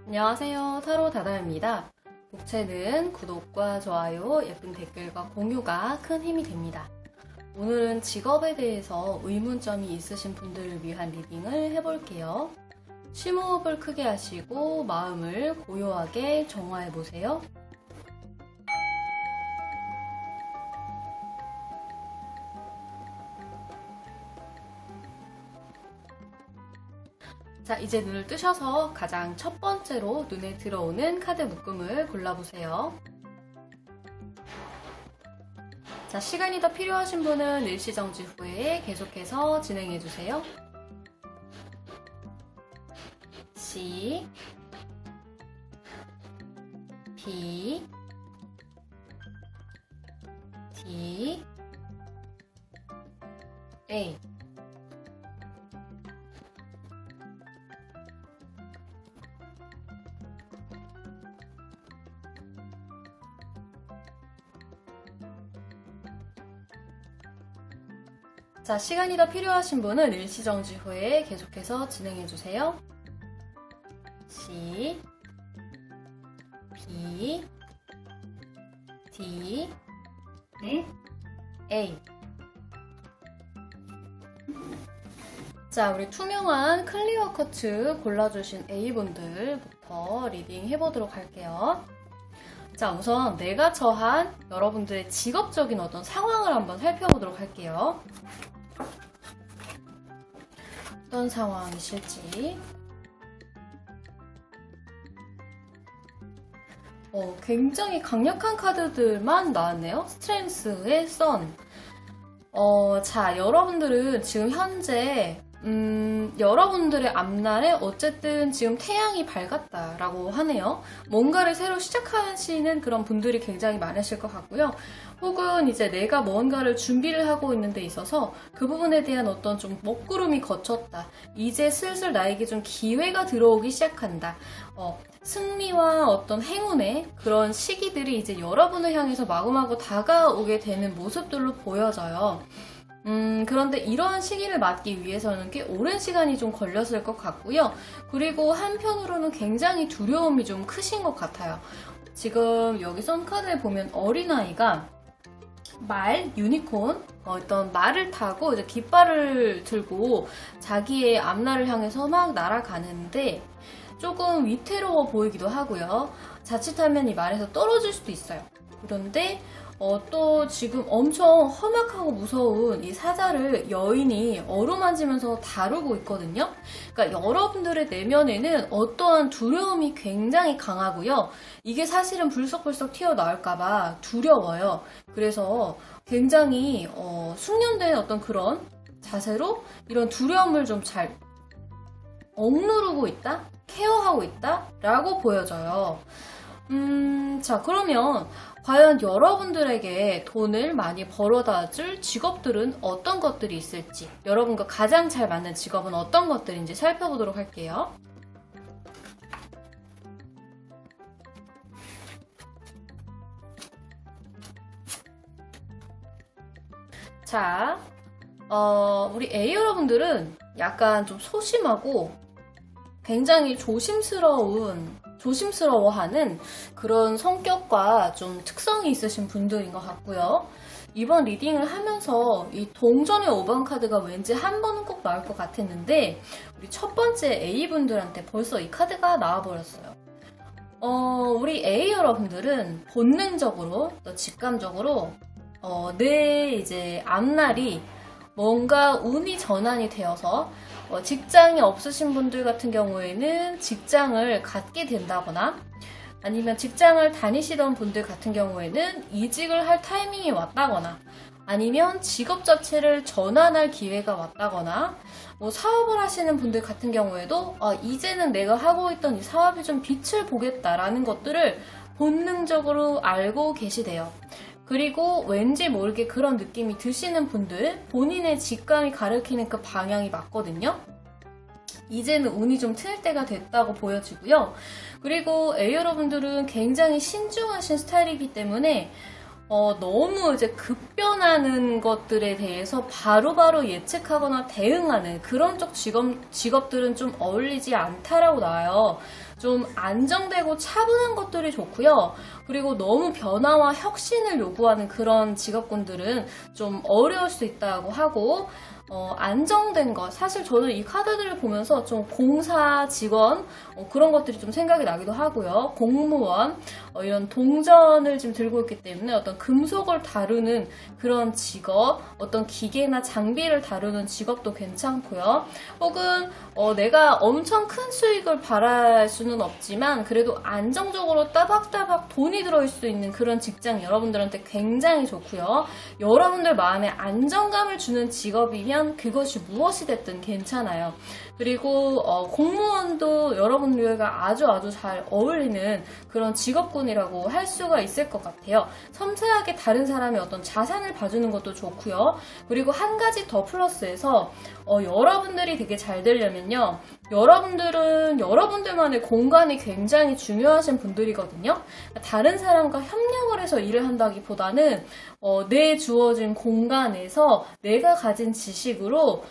안녕하세요. 타로 다다입니다. 복채는 구독과 좋아요, 예쁜 댓글과 공유가 큰 힘이 됩니다. 오늘은 직업에 대해서 의문점이 있으신 분들을 위한 리딩을 해볼게요. 심호흡을 크게 하시고 마음을 고요하게 정화해 보세요. 자, 이제 눈을 뜨셔서 가장 첫 번째로 눈에 들어오는 카드 묶음을 골라보세요. 자, 시간이 더 필요하신 분은 일시정지 후에 계속해서 진행해주세요. C, B, D, A. 자, 시간이 더 필요하신 분은 일시정지 후에 계속해서 진행해주세요. C, B, D, A. 자, 우리 투명한 클리어 커츠 골라주신 A분들부터 리딩 해보도록 할게요. 자, 우선 내가 처한 여러분들의 직업적인 어떤 상황을 한번 살펴보도록 할게요. 어떤 상황이실지. 굉장히 강력한 카드들만 나왔네요. 스트렝스의 선. 자, 여러분들은 지금 현재 여러분들의 앞날에 어쨌든 지금 태양이 밝았다라고 하네요. 뭔가를 새로 시작하시는 그런 분들이 굉장히 많으실 것 같고요. 혹은 이제 내가 뭔가를 준비를 하고 있는 데 있어서 그 부분에 대한 어떤 좀 먹구름이 거쳤다. 이제 슬슬 나에게 좀 기회가 들어오기 시작한다. 승리와 어떤 행운의 그런 시기들이 이제 여러분을 향해서 마구마구 다가오게 되는 모습들로 보여져요. 그런데 이러한 시기를 맞기 위해서는 꽤 오랜 시간이 좀 걸렸을 것 같고요. 그리고 한편으로는 굉장히 두려움이 좀 크신 것 같아요. 지금 여기 선카드에 보면 어린아이가 유니콘, 어떤 말을 타고 이제 깃발을 들고 자기의 앞날을 향해서 막 날아가는데 조금 위태로워 보이기도 하고요. 자칫하면 이 말에서 떨어질 수도 있어요. 그런데 또 지금 엄청 험악하고 무서운 이 사자를 여인이 어루만지면서 다루고 있거든요. 그러니까 여러분들의 내면에는 어떠한 두려움이 굉장히 강하고요. 이게 사실은 불쑥불쑥 튀어나올까봐 두려워요. 그래서 굉장히 숙련된 어떤 그런 자세로 이런 두려움을 좀 잘 억누르고 있다? 케어하고 있다? 라고 보여져요. 자, 그러면 과연 여러분들에게 돈을 많이 벌어다 줄 직업들은 어떤 것들이 있을지, 여러분과 가장 잘 맞는 직업은 어떤 것들인지 살펴보도록 할게요. 자, 우리 A 여러분들은 약간 좀 소심하고 굉장히 조심스러워하는 그런 성격과 좀 특성이 있으신 분들인 것 같고요. 이번 리딩을 하면서 이 동전의 5번 카드가 왠지 한 번은 꼭 나올 것 같았는데 우리 첫 번째 A분들한테 벌써 이 카드가 나와버렸어요. 우리 A 여러분들은 본능적으로 또 직감적으로 내 이제 앞날이 뭔가 운이 전환이 되어서 직장이 없으신 분들 같은 경우에는 직장을 갖게 된다거나 아니면 직장을 다니시던 분들 같은 경우에는 이직을 할 타이밍이 왔다거나 아니면 직업 자체를 전환할 기회가 왔다거나 사업을 하시는 분들 같은 경우에도 이제는 내가 하고 있던 이 사업이 좀 빛을 보겠다라는 것들을 본능적으로 알고 계시대요. 그리고 왠지 모르게 그런 느낌이 드시는 분들, 본인의 직감이 가리키는 그 방향이 맞거든요. 이제는 운이 좀 트일 때가 됐다고 보여지고요. 그리고 A 여러분들은 굉장히 신중하신 스타일이기 때문에 너무 이제 급변하는 것들에 대해서 바로바로 예측하거나 대응하는 그런 쪽 직업들은 좀 어울리지 않다라고 나와요. 좀 안정되고 차분한 것들이 좋고요. 그리고 너무 변화와 혁신을 요구하는 그런 직업군들은 좀 어려울 수 있다고 하고, 안정된 것. 사실 저는 이 카드들을 보면서 좀 공사 직원, 그런 것들이 좀 생각이 나기도 하고요. 공무원, 이런 동전을 지금 들고 있기 때문에 어떤 금속을 다루는 그런 직업, 어떤 기계나 장비를 다루는 직업도 괜찮고요. 혹은 내가 엄청 큰 수익을 바랄 수는 없지만 그래도 안정적으로 따박따박 돈이 들어올 수 있는 그런 직장 여러분들한테 굉장히 좋고요. 여러분들 마음에 안정감을 주는 직업이면 그것이 무엇이 됐든 괜찮아요. 그리고 공무원도 여러분들과 아주 잘 어울리는 그런 직업군이라고 할 수가 있을 것 같아요. 섬세하게 다른 사람의 어떤 자산을 봐주는 것도 좋고요. 그리고 한 가지 더 플러스해서 여러분들이 되게 잘 되려면요. 여러분들은 여러분들만의 공간이 굉장히 중요하신 분들이거든요. 다른 사람과 협력을 해서 일을 한다기보다는 내 주어진 공간에서 내가 가진 지식으로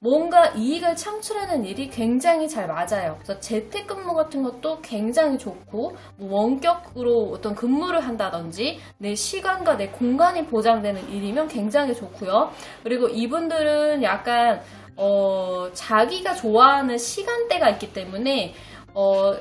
뭔가 이익을 창출하는 일이 굉장히 잘 맞아요. 그래서 재택근무 같은 것도 굉장히 좋고, 뭐 원격으로 어떤 근무를 한다든지 내 시간과 내 공간이 보장되는 일이면 굉장히 좋고요. 그리고 이분들은 약간 자기가 좋아하는 시간대가 있기 때문에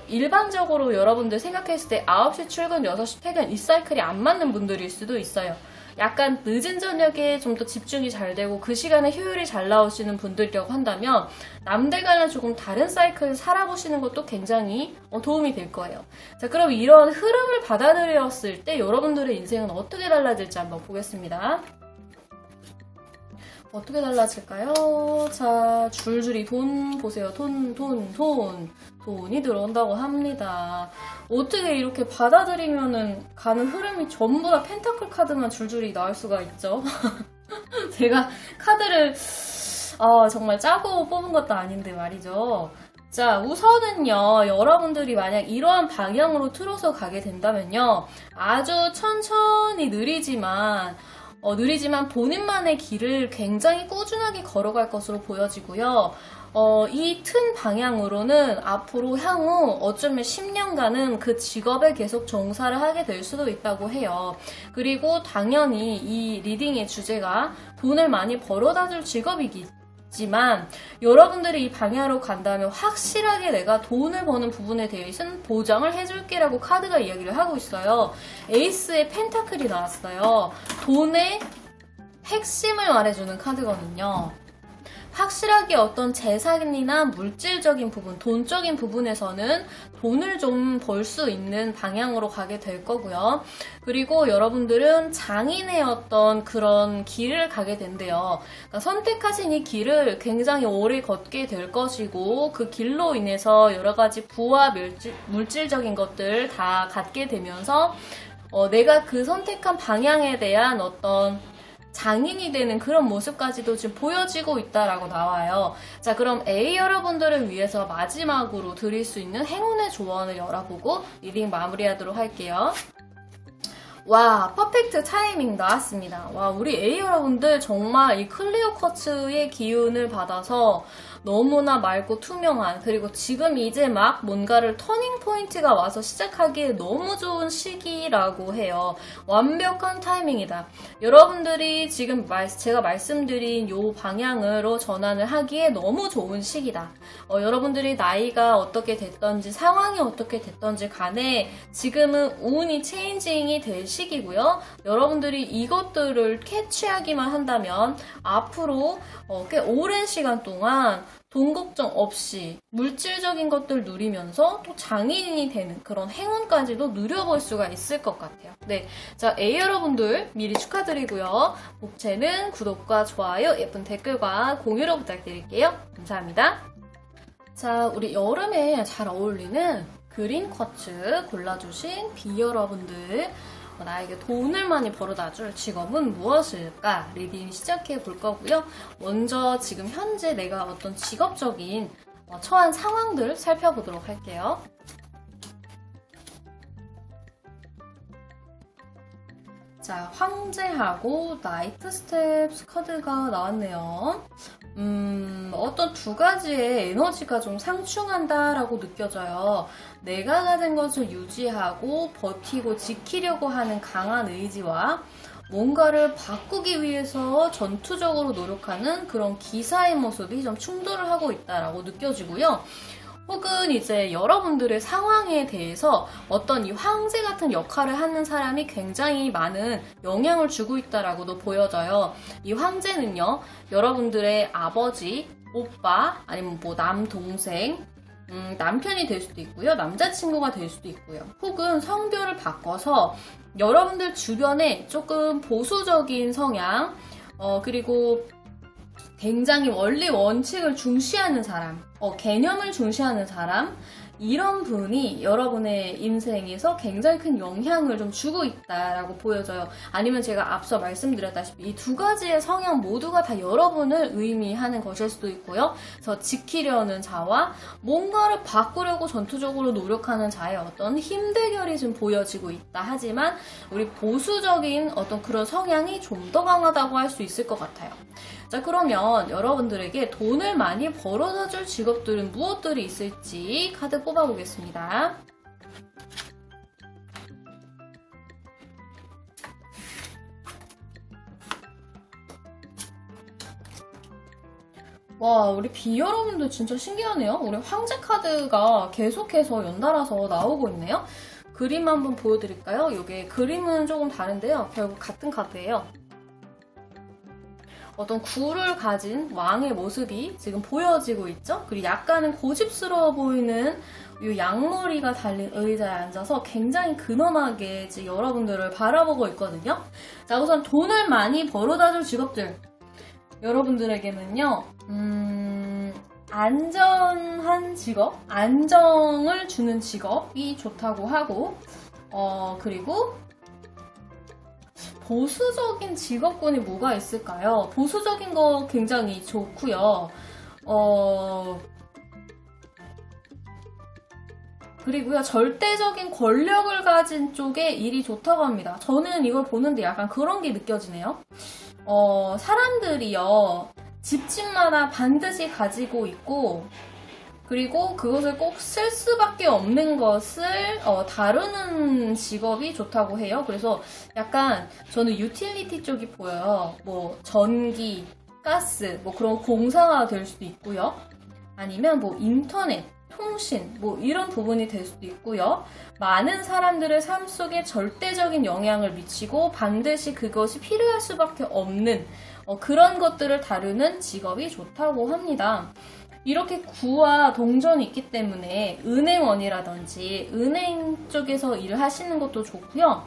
일반적으로 여러분들 생각했을 때 9시 출근, 6시 퇴근 이 사이클이 안 맞는 분들일 수도 있어요. 약간 늦은 저녁에 좀 더 집중이 잘 되고 그 시간에 효율이 잘 나오시는 분들이라고 한다면 남들과는 조금 다른 사이클을 살아보시는 것도 굉장히 도움이 될 거예요. 자, 그럼 이런 흐름을 받아들였을 때 여러분들의 인생은 어떻게 달라질지 한번 보겠습니다. 어떻게 달라질까요? 자, 줄줄이 돈 보세요. 돈이 들어온다고 합니다. 어떻게 이렇게 받아들이면은 가는 흐름이 전부 다 펜타클 카드만 줄줄이 나올 수가 있죠? 제가 카드를 정말 짜고 뽑은 것도 아닌데 말이죠. 자, 우선은요, 여러분들이 만약 이러한 방향으로 틀어서 가게 된다면요, 아주 천천히 느리지만 본인만의 길을 굉장히 꾸준하게 걸어갈 것으로 보여지고요. 이 튼 방향으로는 앞으로 향후 어쩌면 10년간은 그 직업에 계속 종사를 하게 될 수도 있다고 해요. 그리고 당연히 이 리딩의 주제가 돈을 많이 벌어다 줄 직업이지만 여러분들이 이 방향으로 간다면 확실하게 내가 돈을 버는 부분에 대해서는 보장을 해줄게 라고 카드가 이야기를 하고 있어요. 에이스의 펜타클이 나왔어요. 돈의 핵심을 말해주는 카드거든요. 확실하게 어떤 재산이나 물질적인 부분, 돈적인 부분에서는 돈을 좀 벌 수 있는 방향으로 가게 될 거고요. 그리고 여러분들은 장인의 어떤 그런 길을 가게 된대요. 그러니까 선택하신 이 길을 굉장히 오래 걷게 될 것이고 그 길로 인해서 여러 가지 부와 물질적인 것들 다 갖게 되면서 내가 그 선택한 방향에 대한 어떤 장인이 되는 그런 모습까지도 지금 보여지고 있다라고 나와요. 자, 그럼 A 여러분들을 위해서 마지막으로 드릴 수 있는 행운의 조언을 열어보고 리딩 마무리하도록 할게요. 와, 퍼펙트 타이밍 나왔습니다. 와, 우리 A 여러분들 정말 이 클리어 쿼츠의 기운을 받아서 너무나 맑고 투명한, 그리고 지금 이제 막 뭔가를 터닝 포인트가 와서 시작하기에 너무 좋은 시기라고 해요. 완벽한 타이밍이다. 여러분들이 지금 제가 말씀드린 요 방향으로 전환을 하기에 너무 좋은 시기다. 여러분들이 나이가 어떻게 됐던지 상황이 어떻게 됐던지 간에 지금은 운이 체인징이 될 시기고요. 여러분들이 이것들을 캐치하기만 한다면 앞으로 꽤 오랜 시간 동안 돈 걱정 없이 물질적인 것들 누리면서 또 장인이 되는 그런 행운까지도 누려볼 수가 있을 것 같아요. 네, 자, A 여러분들 미리 축하드리고요. 목채는 구독과 좋아요, 예쁜 댓글과 공유로 부탁드릴게요. 감사합니다. 자, 우리 여름에 잘 어울리는 그린 쿼츠 골라주신 B 여러분들, 나에게 돈을 많이 벌어다 줄 직업은 무엇일까? 리딩 시작해 볼 거고요. 먼저 지금 현재 내가 어떤 직업적인 처한 상황들 살펴보도록 할게요. 자, 황제하고 나이트 스텝스 카드가 나왔네요. 어떤 두 가지의 에너지가 좀 상충한다라고 느껴져요. 내가 가진 것을 유지하고 버티고 지키려고 하는 강한 의지와 뭔가를 바꾸기 위해서 전투적으로 노력하는 그런 기사의 모습이 좀 충돌을 하고 있다라고 느껴지고요. 혹은 이제 여러분들의 상황에 대해서 어떤 이 황제 같은 역할을 하는 사람이 굉장히 많은 영향을 주고 있다라고도 보여져요. 이 황제는요, 여러분들의 아버지, 오빠, 아니면 뭐 남동생, 남편이 될 수도 있고요. 남자친구가 될 수도 있고요. 혹은 성별을 바꿔서 여러분들 주변에 조금 보수적인 성향, 그리고 굉장히 원리 원칙을 중시하는 사람, 개념을 중시하는 사람, 이런 분이 여러분의 인생에서 굉장히 큰 영향을 좀 주고 있다라고 보여져요. 아니면 제가 앞서 말씀드렸다시피 이 두 가지의 성향 모두가 다 여러분을 의미하는 것일 수도 있고요. 그래서 지키려는 자와 뭔가를 바꾸려고 전투적으로 노력하는 자의 어떤 힘대결이 좀 보여지고 있다. 하지만 우리 보수적인 어떤 그런 성향이 좀 더 강하다고 할 수 있을 것 같아요. 자, 그러면 여러분들에게 돈을 많이 벌어다 줄 직업들은 무엇들이 있을지 카드 뽑아보겠습니다. 와, 우리 비 여러분들 진짜 신기하네요. 우리 황제 카드가 계속해서 연달아서 나오고 있네요. 그림 한번 보여드릴까요? 이게 그림은 조금 다른데요. 결국 같은 카드예요. 어떤 구를 가진 왕의 모습이 지금 보여지고 있죠? 그리고 약간은 고집스러워 보이는 이 양머리가 달린 의자에 앉아서 굉장히 근엄하게 지금 여러분들을 바라보고 있거든요. 자, 우선 돈을 많이 벌어다 줄 직업들. 여러분들에게는요, 안전한 직업, 안정을 주는 직업이 좋다고 하고, 그리고 보수적인 직업군이 뭐가 있을까요? 보수적인 거 굉장히 좋고요. 그리고요, 절대적인 권력을 가진 쪽에 일이 좋다고 합니다. 저는 이걸 보는데 약간 그런 게 느껴지네요. 사람들이요, 집집마다 반드시 가지고 있고, 그리고 그것을 꼭 쓸 수밖에 없는 것을 다루는 직업이 좋다고 해요. 그래서 약간 저는 유틸리티 쪽이 보여요. 뭐 전기, 가스, 뭐 그런 공사가 될 수도 있고요. 아니면 뭐 인터넷, 통신, 뭐 이런 부분이 될 수도 있고요. 많은 사람들의 삶 속에 절대적인 영향을 미치고 반드시 그것이 필요할 수밖에 없는 그런 것들을 다루는 직업이 좋다고 합니다. 이렇게 구와 동전이 있기 때문에 은행원이라든지 은행 쪽에서 일을 하시는 것도 좋고요.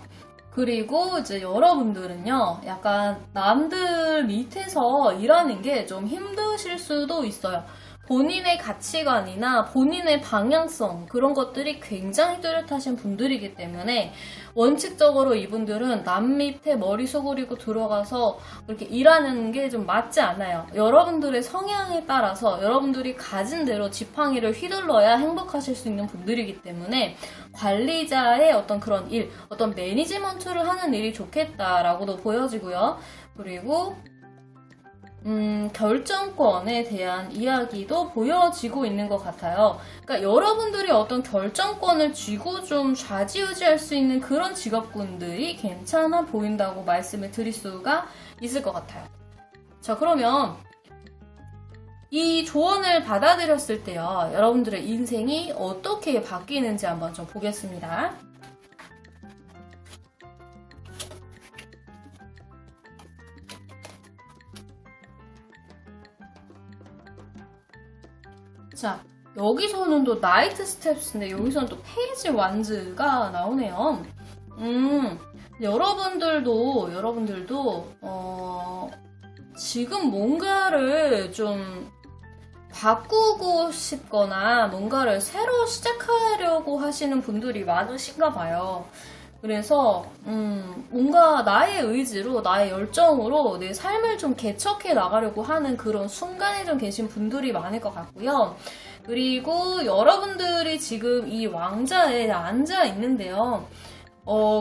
그리고 이제 여러분들은요, 약간 남들 밑에서 일하는 게 좀 힘드실 수도 있어요. 본인의 가치관이나 본인의 방향성, 그런 것들이 굉장히 뚜렷하신 분들이기 때문에 원칙적으로 이분들은 남 밑에 머리 소굴이고 들어가서 그렇게 일하는 게 좀 맞지 않아요. 여러분들의 성향에 따라서 여러분들이 가진 대로 지팡이를 휘둘러야 행복하실 수 있는 분들이기 때문에 관리자의 어떤 그런 일, 어떤 매니지먼트를 하는 일이 좋겠다라고도 보여지고요. 그리고 결정권에 대한 이야기도 보여지고 있는 것 같아요. 그러니까 여러분들이 어떤 결정권을 쥐고 좀 좌지우지할 수 있는 그런 직업군들이 괜찮아 보인다고 말씀을 드릴 수가 있을 것 같아요. 자, 그러면 이 조언을 받아들였을 때요, 여러분들의 인생이 어떻게 바뀌는지 한번 좀 보겠습니다. 자, 여기서는 또 나이트 스텝스인데 여기서는 또 페이지 완즈가 나오네요. 여러분들도 지금 뭔가를 좀 바꾸고 싶거나 뭔가를 새로 시작하려고 하시는 분들이 많으신가 봐요. 그래서 뭔가 나의 의지로, 나의 열정으로 내 삶을 좀 개척해 나가려고 하는 그런 순간에 좀 계신 분들이 많을 것 같고요. 그리고 여러분들이 지금 이 왕자에 앉아 있는데요.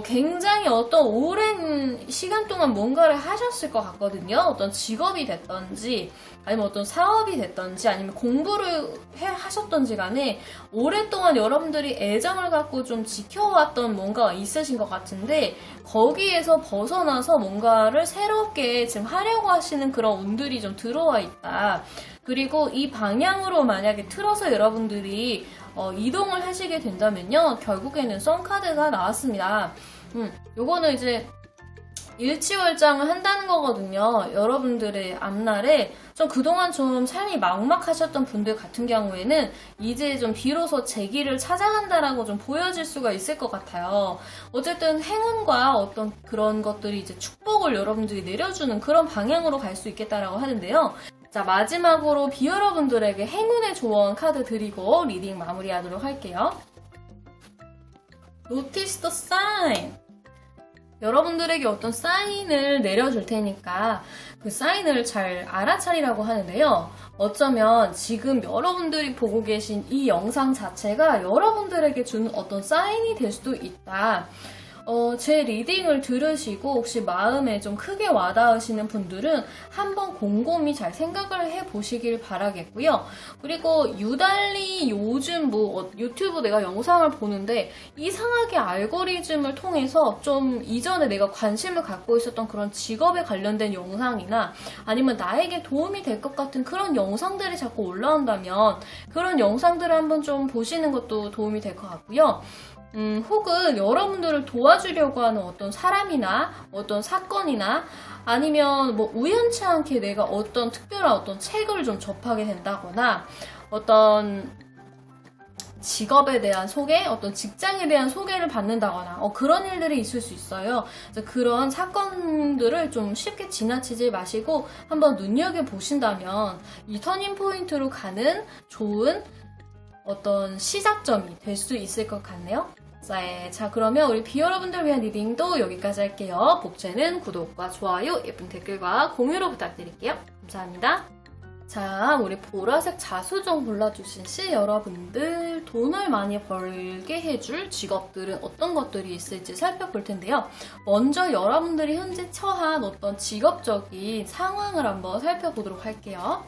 굉장히 어떤 오랜 시간 동안 뭔가를 하셨을 것 같거든요. 어떤 직업이 됐던지, 아니면 어떤 사업이 됐던지, 아니면 공부를 하셨던지 간에 오랫동안 여러분들이 애정을 갖고 좀 지켜왔던 뭔가가 있으신 것 같은데, 거기에서 벗어나서 뭔가를 새롭게 지금 하려고 하시는 그런 운들이 좀 들어와 있다. 그리고 이 방향으로 만약에 틀어서 여러분들이 이동을 하시게 된다면요, 결국에는 썬카드가 나왔습니다. 요거는 이제 일치월장을 한다는 거거든요. 여러분들의 앞날에 좀 그동안 좀 삶이 막막하셨던 분들 같은 경우에는 이제 좀 비로소 제 길을 찾아간다라고 좀 보여질 수가 있을 것 같아요. 어쨌든 행운과 어떤 그런 것들이 이제 축복을 여러분들이 내려주는 그런 방향으로 갈 수 있겠다라고 하는데요. 자, 마지막으로 비여러분들에게 행운의 조언 카드 드리고 리딩 마무리하도록 할게요. Notice the sign. 여러분들에게 어떤 사인을 내려줄 테니까 그 사인을 잘 알아차리라고 하는데요. 어쩌면 지금 여러분들이 보고 계신 이 영상 자체가 여러분들에게 주는 어떤 사인이 될 수도 있다. 제 리딩을 들으시고 혹시 마음에 좀 크게 와닿으시는 분들은 한번 곰곰이 잘 생각을 해보시길 바라겠고요. 그리고 유달리 요즘 유튜브 내가 영상을 보는데 이상하게 알고리즘을 통해서 좀 이전에 내가 관심을 갖고 있었던 그런 직업에 관련된 영상이나 아니면 나에게 도움이 될 것 같은 그런 영상들이 자꾸 올라온다면 그런 영상들을 한번 좀 보시는 것도 도움이 될 것 같고요. 혹은 여러분들을 도와주려고 하는 어떤 사람이나 어떤 사건이나 아니면 뭐 우연치 않게 내가 어떤 특별한 어떤 책을 좀 접하게 된다거나 어떤 직업에 대한 소개, 어떤 직장에 대한 소개를 받는다거나 그런 일들이 있을 수 있어요. 그래서 그런 사건들을 좀 쉽게 지나치지 마시고 한번 눈여겨보신다면 이 터닝 포인트로 가는 좋은 어떤 시작점이 될 수 있을 것 같네요. 자, 그러면 우리 비여러분들 위한 리딩도 여기까지 할게요. 복제는 구독과 좋아요, 예쁜 댓글과 공유로 부탁드릴게요. 감사합니다. 자, 우리 보라색 자수정 골라주신 시 여러분들, 돈을 많이 벌게 해줄 직업들은 어떤 것들이 있을지 살펴볼 텐데요. 먼저 여러분들이 현재 처한 어떤 직업적인 상황을 한번 살펴보도록 할게요.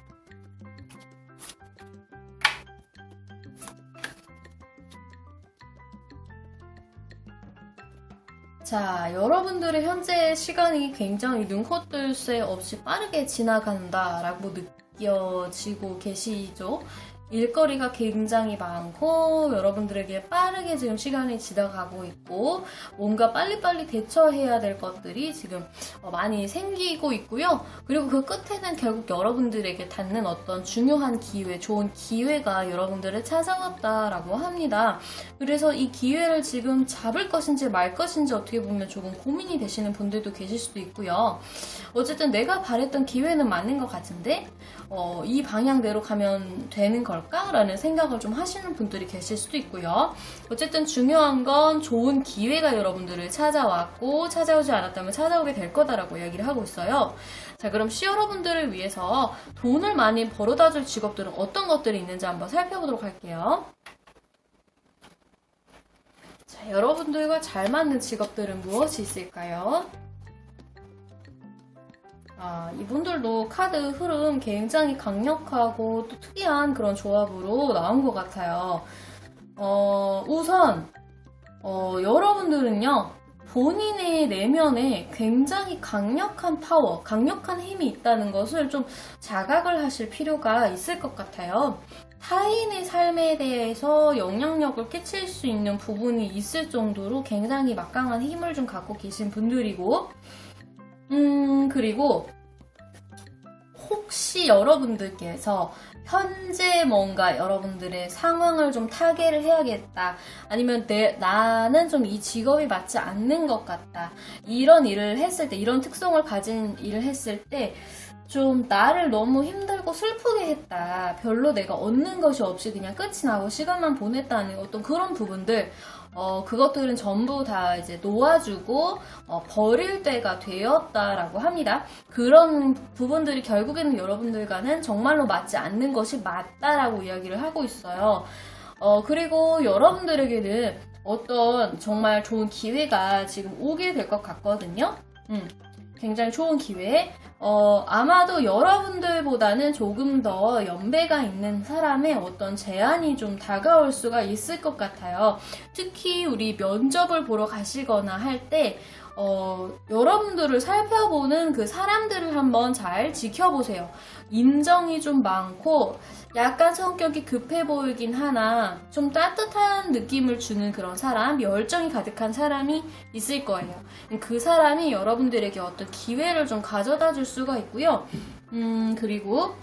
자, 여러분들의 현재 시간이 굉장히 눈코뜰 새 없이 빠르게 지나간다라고 느껴지고 계시죠? 일거리가 굉장히 많고 여러분들에게 빠르게 지금 시간이 지나가고 있고 뭔가 빨리빨리 대처해야 될 것들이 지금 많이 생기고 있고요. 그리고 그 끝에는 결국 여러분들에게 닿는 어떤 중요한 기회, 좋은 기회가 여러분들을 찾아왔다라고 합니다. 그래서 이 기회를 지금 잡을 것인지 말 것인지 어떻게 보면 조금 고민이 되시는 분들도 계실 수도 있고요. 어쨌든 내가 바랬던 기회는 맞는 것 같은데 이 방향대로 가면 되는 걸까라는 생각을 좀 하시는 분들이 계실 수도 있고요. 어쨌든 중요한 건 좋은 기회가 여러분들을 찾아왔고 찾아오지 않았다면 찾아오게 될 거다라고 이야기를 하고 있어요. 자, 그럼 시 여러분들을 위해서 돈을 많이 벌어다 줄 직업들은 어떤 것들이 있는지 한번 살펴보도록 할게요. 자, 여러분들과 잘 맞는 직업들은 무엇이 있을까요? 이분들도 카드 흐름 굉장히 강력하고 또 특이한 그런 조합으로 나온 것 같아요. 우선 여러분들은요, 본인의 내면에 굉장히 강력한 파워, 강력한 힘이 있다는 것을 좀 자각을 하실 필요가 있을 것 같아요. 타인의 삶에 대해서 영향력을 끼칠 수 있는 부분이 있을 정도로 굉장히 막강한 힘을 좀 갖고 계신 분들이고, 그리고 혹시 여러분들께서 현재 뭔가 여러분들의 상황을 좀 타개를 해야겠다, 아니면 나는 좀 이 직업이 맞지 않는 것 같다, 이런 일을 했을 때, 이런 특성을 가진 일을 했을 때 좀 나를 너무 힘들고 슬프게 했다, 별로 내가 얻는 것이 없이 그냥 끝이 나고 시간만 보냈다는 어떤 그런 부분들, 그것들은 전부 다 이제 놓아주고 버릴 때가 되었다라고 합니다. 그런 부분들이 결국에는 여러분들과는 정말로 맞지 않는 것이 맞다라고 이야기를 하고 있어요. 그리고 여러분들에게는 어떤 정말 좋은 기회가 지금 오게 될 것 같거든요. 굉장히 좋은 기회. 아마도 여러분들보다는 조금 더 연배가 있는 사람의 어떤 제안이 좀 다가올 수가 있을 것 같아요. 특히 우리 면접을 보러 가시거나 할 때, 여러분들을 살펴보는 그 사람들을 한번 잘 지켜보세요. 인정이 좀 많고, 약간 성격이 급해 보이긴 하나, 좀 따뜻한 느낌을 주는 그런 사람, 열정이 가득한 사람이 있을 거예요. 그 사람이 여러분들에게 어떤 기회를 좀 가져다 줄 수가 있고요. 그리고,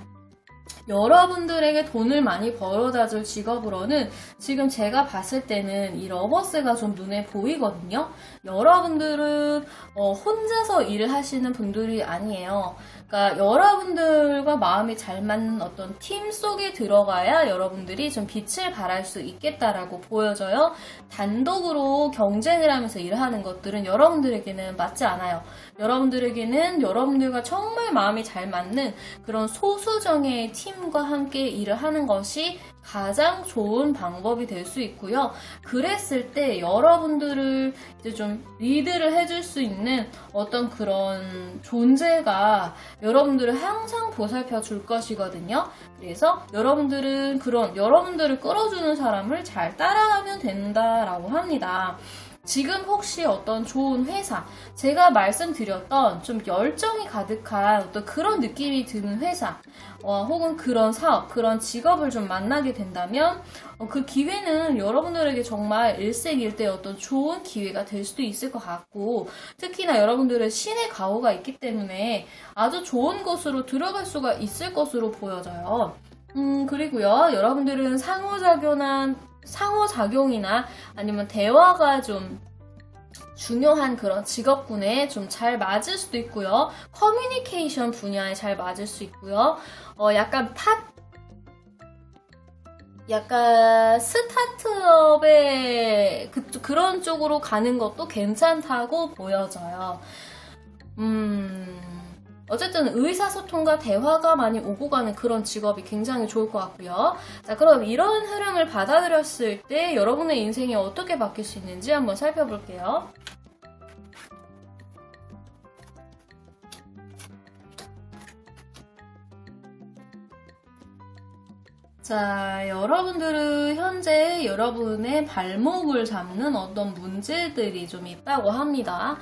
여러분들에게 돈을 많이 벌어다 줄 직업으로는 지금 제가 봤을 때는 이 러버스가 좀 눈에 보이거든요. 여러분들은 혼자서 일을 하시는 분들이 아니에요. 그러니까 여러분들과 마음이 잘 맞는 어떤 팀 속에 들어가야 여러분들이 좀 빛을 발할 수 있겠다라고 보여져요. 단독으로 경쟁을 하면서 일하는 것들은 여러분들에게는 맞지 않아요. 여러분들에게는 여러분들과 정말 마음이 잘 맞는 그런 소수정예의 팀과 함께 일을 하는 것이 가장 좋은 방법이 될 수 있고요. 그랬을 때 여러분들을 이제 좀 리드를 해줄 수 있는 어떤 그런 존재가 여러분들을 항상 보살펴 줄 것이거든요. 그래서 여러분들은 그런 여러분들을 끌어주는 사람을 잘 따라가면 된다라고 합니다. 지금 혹시 어떤 좋은 회사, 제가 말씀드렸던 좀 열정이 가득한 어떤 그런 느낌이 드는 회사, 혹은 그런 사업, 그런 직업을 좀 만나게 된다면 그 기회는 여러분들에게 정말 일생일대 어떤 좋은 기회가 될 수도 있을 것 같고, 특히나 여러분들의 신의 가호가 있기 때문에 아주 좋은 곳으로 들어갈 수가 있을 것으로 보여져요. 그리고요, 여러분들은 상호작용이나 아니면 대화가 좀 중요한 그런 직업군에 좀 잘 맞을 수도 있고요. 커뮤니케이션 분야에 잘 맞을 수 있고요. 약간 스타트업의 그런 쪽으로 가는 것도 괜찮다고 보여져요. 어쨌든 의사소통과 대화가 많이 오고 가는 그런 직업이 굉장히 좋을 것 같고요. 자, 그럼 이런 흐름을 받아들였을 때 여러분의 인생이 어떻게 바뀔 수 있는지 한번 살펴볼게요. 자, 여러분들은 현재 여러분의 발목을 잡는 어떤 문제들이 좀 있다고 합니다.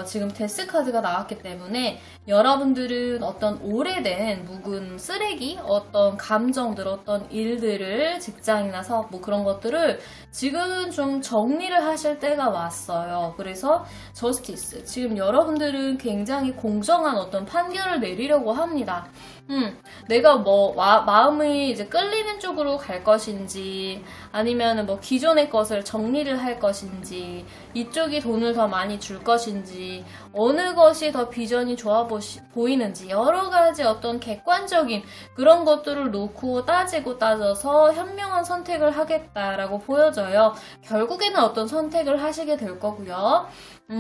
지금 데스 카드가 나왔기 때문에 여러분들은 어떤 오래된 묵은 쓰레기, 어떤 감정들, 어떤 일들을 직장이나 사업 뭐 그런 것들을 지금 좀 정리를 하실 때가 왔어요. 그래서 저스티스, 지금 여러분들은 굉장히 공정한 어떤 판결을 내리려고 합니다. 내가 마음이 이제 끌리는 쪽으로 갈 것인지, 아니면 뭐 기존의 것을 정리를 할 것인지, 이쪽이 돈을 더 많이 줄 것인지, 어느 것이 더 비전이 좋아 보이는지, 여러 가지 어떤 객관적인 그런 것들을 놓고 따져서 현명한 선택을 하겠다라고 보여져요. 결국에는 어떤 선택을 하시게 될 거고요.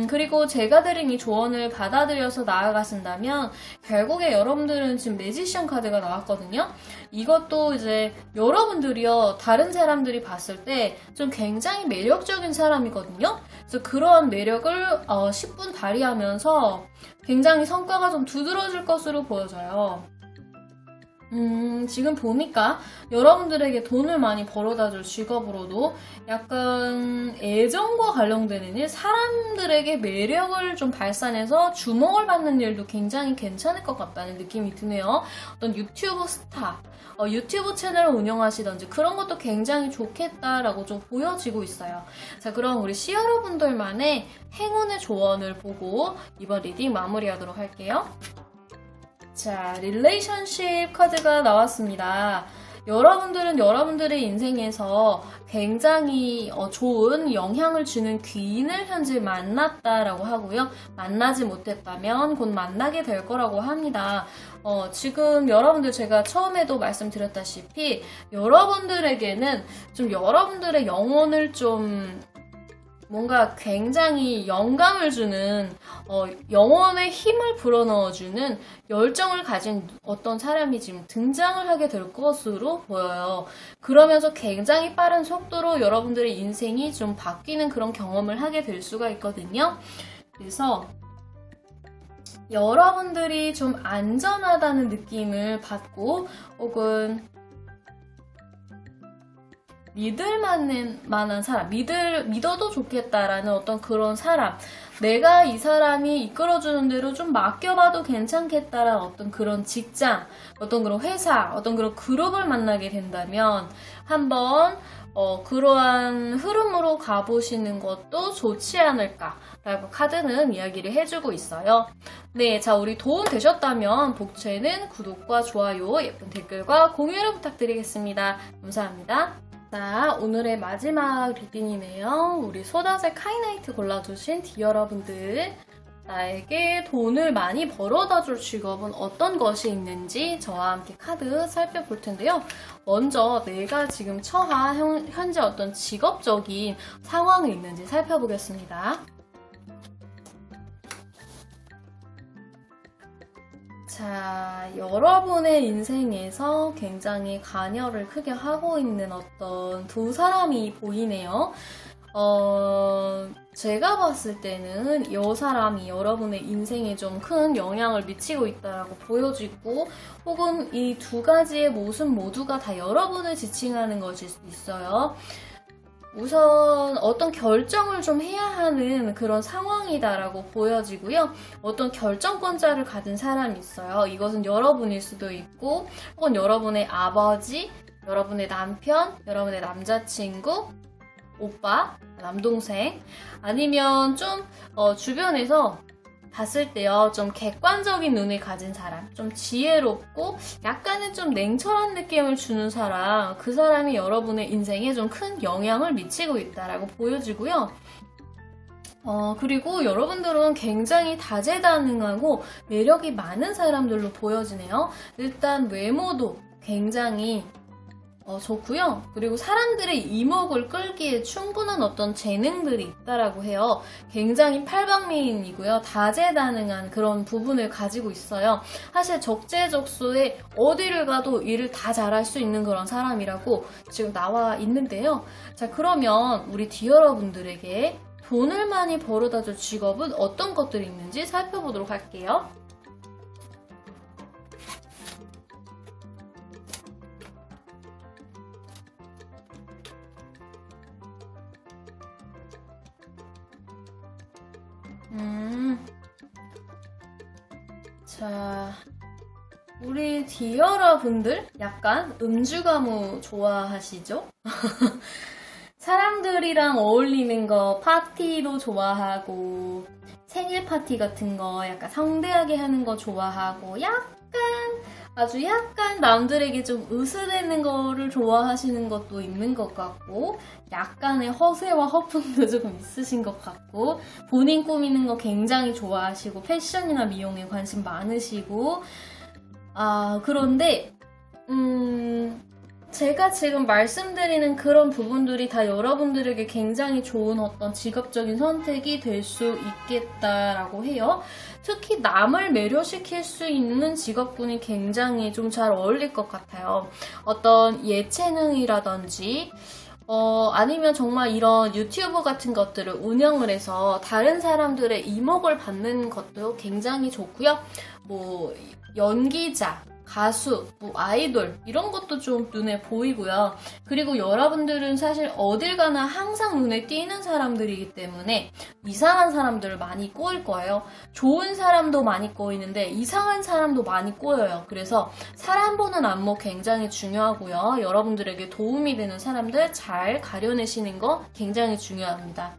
그리고 제가 드린 이 조언을 받아들여서 나아가신다면 결국에 여러분들은 지금 매지션 카드가 나왔거든요. 이것도 이제 여러분들이요, 다른 사람들이 봤을 때 좀 굉장히 매력적인 사람이거든요. 그래서 그러한 매력을 10분 발휘하면서 굉장히 성과가 좀 두드러질 것으로 보여져요. 지금 보니까 여러분들에게 돈을 많이 벌어다 줄 직업으로도 약간 애정과 관련되는 일, 사람들에게 매력을 좀 발산해서 주목을 받는 일도 굉장히 괜찮을 것 같다는 느낌이 드네요. 어떤 유튜브 스타, 유튜브 채널을 운영하시던지 그런 것도 굉장히 좋겠다라고 좀 보여지고 있어요. 자, 그럼 우리 여러분들만의 행운의 조언을 보고 이번 리딩 마무리하도록 할게요. 자, 릴레이션십 카드가 나왔습니다. 여러분들은 여러분들의 인생에서 굉장히 좋은 영향을 주는 귀인을 현재 만났다라고 하고요. 만나지 못했다면 곧 만나게 될 거라고 합니다. 지금 여러분들, 제가 처음에도 말씀드렸다시피 여러분들에게는 좀 여러분들의 영혼을 좀 뭔가 굉장히 영감을 주는, 영혼의 힘을 불어넣어주는 열정을 가진 어떤 사람이 지금 등장을 하게 될 것으로 보여요. 그러면서 굉장히 빠른 속도로 여러분들의 인생이 좀 바뀌는 그런 경험을 하게 될 수가 있거든요. 그래서 여러분들이 좀 안전하다는 느낌을 받고 혹은 믿을 만한 사람, 믿어도 좋겠다라는 어떤 그런 사람, 내가 이 사람이 이끌어주는 대로 좀 맡겨봐도 괜찮겠다라는 어떤 그런 직장, 어떤 그런 회사, 어떤 그런 그룹을 만나게 된다면 한번 그러한 흐름으로 가보시는 것도 좋지 않을까라고 카드는 이야기를 해주고 있어요. 네, 자, 우리 도움 되셨다면 복채는 구독과 좋아요, 예쁜 댓글과 공유를 부탁드리겠습니다. 감사합니다. 자, 오늘의 마지막 리딩이네요. 우리 소다색 카이나이트 골라주신 여러분들, 나에게 돈을 많이 벌어다 줄 직업은 어떤 것이 있는지 저와 함께 카드 살펴볼 텐데요. 먼저 내가 지금 처한 현재 어떤 직업적인 상황이 있는지 살펴보겠습니다. 자, 여러분의 인생에서 굉장히 관여를 크게 하고 있는 어떤 두 사람이 보이네요. 제가 봤을 때는 이 사람이 여러분의 인생에 좀 큰 영향을 미치고 있다고 보여지고, 혹은 이 두 가지의 모습 모두가 다 여러분을 지칭하는 것일 수 있어요. 우선 어떤 결정을 좀 해야 하는 그런 상황이다라고 보여지고요. 어떤 결정권자를 가진 사람이 있어요. 이것은 여러분일 수도 있고, 혹은 여러분의 아버지, 여러분의 남편, 여러분의 남자친구, 오빠, 남동생, 아니면 좀 주변에서 봤을 때요, 좀 객관적인 눈을 가진 사람, 좀 지혜롭고 약간은 좀 냉철한 느낌을 주는 사람, 그 사람이 여러분의 인생에 좀 큰 영향을 미치고 있다라고 보여지고요. 그리고 여러분들은 굉장히 다재다능하고 매력이 많은 사람들로 보여지네요. 일단 외모도 굉장히 좋고요. 그리고 사람들의 이목을 끌기에 충분한 어떤 재능들이 있다라고 해요. 굉장히 팔방미인이고요. 다재다능한 그런 부분을 가지고 있어요. 사실 적재적소에 어디를 가도 일을 다 잘할 수 있는 그런 사람이라고 지금 나와 있는데요. 자, 그러면 우리 여러분들에게 돈을 많이 벌어다 줄 직업은 어떤 것들이 있는지 살펴보도록 할게요. 자, 우리 여러분들 약간 음주가무 좋아하시죠? 사람들이랑 어울리는 거, 파티도 좋아하고, 생일 파티 같은 거 약간 성대하게 하는 거 좋아하고, 아주 약간 남들에게 좀 으스대는 거를 좋아하시는 것도 있는 것 같고, 약간의 허세와 허풍도 조금 있으신 것 같고, 본인 꾸미는 거 굉장히 좋아하시고, 패션이나 미용에 관심 많으시고, 그런데 제가 지금 말씀드리는 그런 부분들이 다 여러분들에게 굉장히 좋은 어떤 직업적인 선택이 될 수 있겠다라고 해요. 특히 남을 매료시킬 수 있는 직업군이 굉장히 좀 잘 어울릴 것 같아요. 어떤 예체능이라든지 아니면 정말 이런 유튜브 같은 것들을 운영을 해서 다른 사람들의 이목을 받는 것도 굉장히 좋고요. 뭐 연기자, 가수, 뭐 아이돌 이런 것도 좀 눈에 보이고요. 그리고 여러분들은 사실 어딜 가나 항상 눈에 띄는 사람들이기 때문에 이상한 사람들을 많이 꼬일 거예요. 좋은 사람도 많이 꼬이는데 이상한 사람도 많이 꼬여요. 그래서 사람 보는 안목 굉장히 중요하고요. 여러분들에게 도움이 되는 사람들 잘 가려내시는 거 굉장히 중요합니다.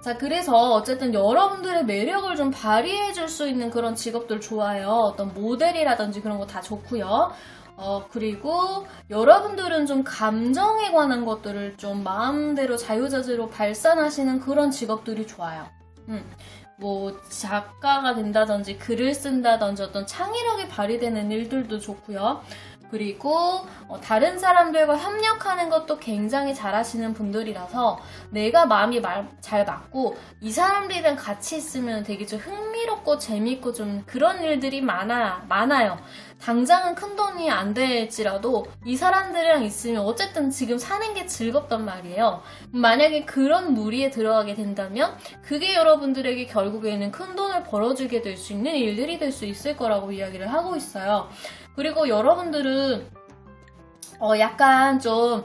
자, 그래서 어쨌든 여러분들의 매력을 좀 발휘해 줄 수 있는 그런 직업들 좋아요. 어떤 모델이라든지 그런 거 다 좋고요. 그리고 여러분들은 좀 감정에 관한 것들을 좀 마음대로 자유자재로 발산하시는 그런 직업들이 좋아요. 뭐 작가가 된다든지 글을 쓴다든지 어떤 창의력이 발휘되는 일들도 좋고요. 그리고 다른 사람들과 협력하는 것도 굉장히 잘하시는 분들이라서 내가 마음이 잘 맞고 이 사람들이랑 같이 있으면 되게 좀 흥미롭고 재밌고 좀 그런 일들이 많아요. 당장은 큰 돈이 안 될지라도 이 사람들이랑 있으면 어쨌든 지금 사는 게 즐겁단 말이에요. 만약에 그런 무리에 들어가게 된다면 그게 여러분들에게 결국에는 큰 돈을 벌어주게 될 수 있는 일들이 될 수 있을 거라고 이야기를 하고 있어요. 그리고 여러분들은 약간 좀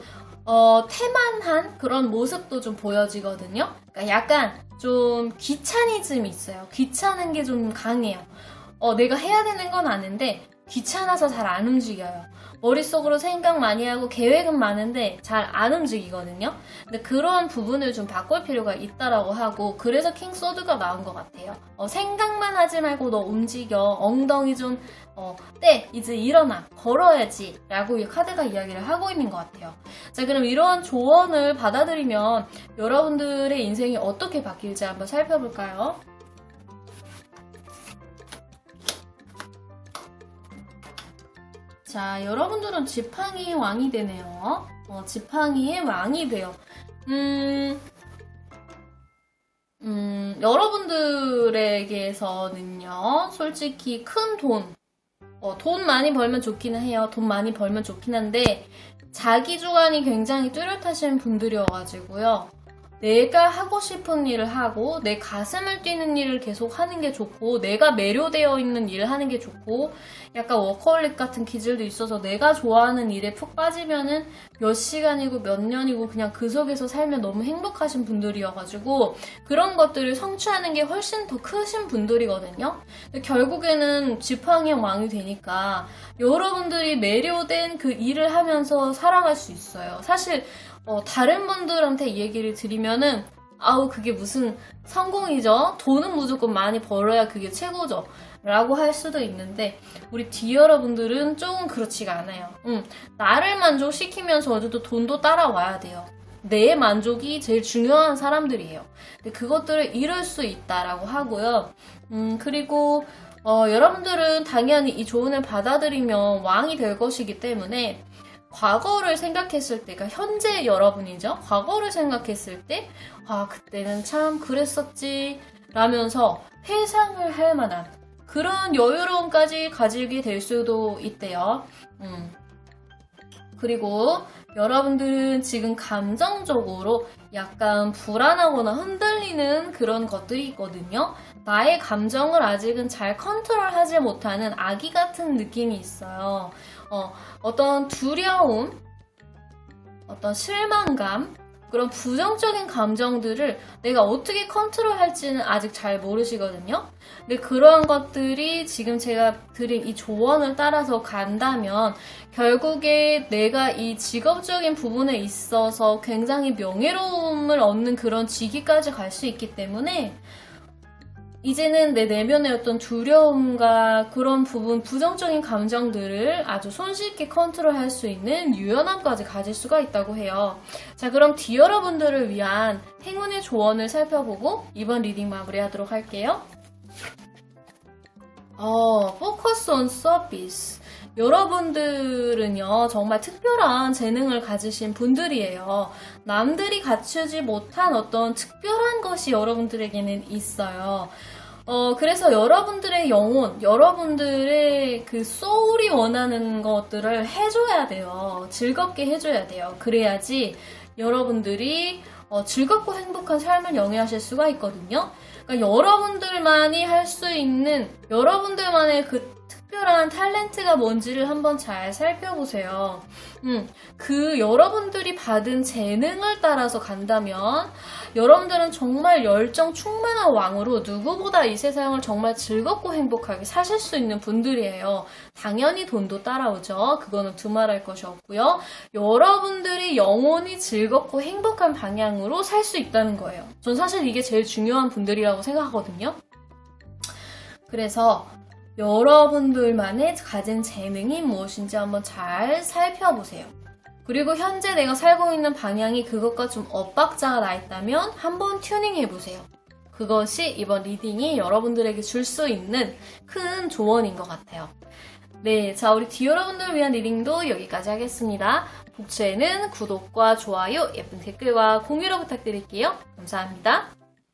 태만한 그런 모습도 좀 보여지거든요. 그러니까 약간 좀 귀차니즘이 있어요. 귀찮은 게 좀 강해요. 내가 해야 되는 건 아는데 귀찮아서 잘 안 움직여요. 머릿속으로 생각 많이 하고 계획은 많은데 잘 안 움직이거든요. 근데 그런 부분을 좀 바꿀 필요가 있다라고 하고, 그래서 킹 소드가 나온 것 같아요. 생각만 하지 말고 너 움직여. 엉덩이 좀 이제 일어나. 걸어야지. 라고 이 카드가 이야기를 하고 있는 것 같아요. 자, 그럼 이런 조언을 받아들이면 여러분들의 인생이 어떻게 바뀔지 한번 살펴볼까요? 자, 여러분들은 지팡이의 왕이 되네요. 지팡이의 왕이 돼요. 여러분들에게서는요, 솔직히 큰 돈 많이 벌면 좋기는 해요. 돈 많이 벌면 좋긴 한데, 자기 주관이 굉장히 뚜렷하신 분들이어가지고요. 내가 하고 싶은 일을 하고 내 가슴을 뛰는 일을 계속 하는 게 좋고, 내가 매료되어 있는 일을 하는 게 좋고, 약간 워커홀릭 같은 기질도 있어서 내가 좋아하는 일에 푹 빠지면은 몇 시간이고 몇 년이고 그냥 그 속에서 살면 너무 행복하신 분들이어가지고 그런 것들을 성취하는 게 훨씬 더 크신 분들이거든요. 근데 결국에는 지팡이의 왕이 되니까 여러분들이 매료된 그 일을 하면서 살아갈 수 있어요. 사실 다른 분들한테 이 얘기를 드리면은 그게 무슨 성공이죠? 돈은 무조건 많이 벌어야 그게 최고죠. 라고 할 수도 있는데, 우리 D 여러분들은 조금 그렇지가 않아요. 나를 만족시키면서도 돈도 따라와야 돼요. 내 만족이 제일 중요한 사람들이에요. 근데 그것들을 이룰 수 있다라고 하고요. 그리고 여러분들은 당연히 이 조언을 받아들이면 왕이 될 것이기 때문에 과거를 생각했을 때가 현재 여러분이죠. 과거를 생각했을 때 그때는 참 그랬었지 라면서 회상을 할 만한 그런 여유로움까지 가지게 될 수도 있대요. 그리고 여러분들은 지금 감정적으로 약간 불안하거나 흔들리는 그런 것들이 있거든요. 나의 감정을 아직은 잘 컨트롤하지 못하는 아기 같은 느낌이 있어요. 어떤 두려움, 어떤 실망감, 그런 부정적인 감정들을 내가 어떻게 컨트롤할지는 아직 잘 모르시거든요. 근데 그런 것들이 지금 제가 드린 이 조언을 따라서 간다면 결국에 내가 이 직업적인 부분에 있어서 굉장히 명예로움을 얻는 그런 직위까지 갈 수 있기 때문에 이제는 내 내면의 어떤 두려움과 그런 부분, 부정적인 감정들을 아주 손쉽게 컨트롤할 수 있는 유연함까지 가질 수가 있다고 해요. 자, 그럼 D 여러분들을 위한 행운의 조언을 살펴보고 이번 리딩 마무리하도록 할게요. Focus on service. 여러분들은요, 정말 특별한 재능을 가지신 분들이에요. 남들이 갖추지 못한 어떤 특별한 것이 여러분들에게는 있어요. 그래서 여러분들의 영혼, 여러분들의 그 소울이 원하는 것들을 해줘야 돼요. 즐겁게 해줘야 돼요. 그래야지 여러분들이 즐겁고 행복한 삶을 영위하실 수가 있거든요. 그러니까 여러분들만이 할 수 있는 여러분들만의 그 특별한 탤런트가 뭔지를 한번 잘 살펴보세요. 그 여러분들이 받은 재능을 따라서 간다면 여러분들은 정말 열정 충만한 왕으로 누구보다 이 세상을 정말 즐겁고 행복하게 사실 수 있는 분들이에요. 당연히 돈도 따라오죠. 그거는 두말할 것이 없고요. 여러분들이 영원히 즐겁고 행복한 방향으로 살 수 있다는 거예요. 전 사실 이게 제일 중요한 분들이라고 생각하거든요. 그래서 여러분들만의 가진 재능이 무엇인지 한번 잘 살펴보세요. 그리고 현재 내가 살고 있는 방향이 그것과 좀 엇박자가 나 있다면 한번 튜닝해보세요. 그것이 이번 리딩이 여러분들에게 줄 수 있는 큰 조언인 것 같아요. 네, 자, 우리 디 여러분들을 위한 리딩도 여기까지 하겠습니다. 복채에는 구독과 좋아요, 예쁜 댓글과 공유를 부탁드릴게요. 감사합니다.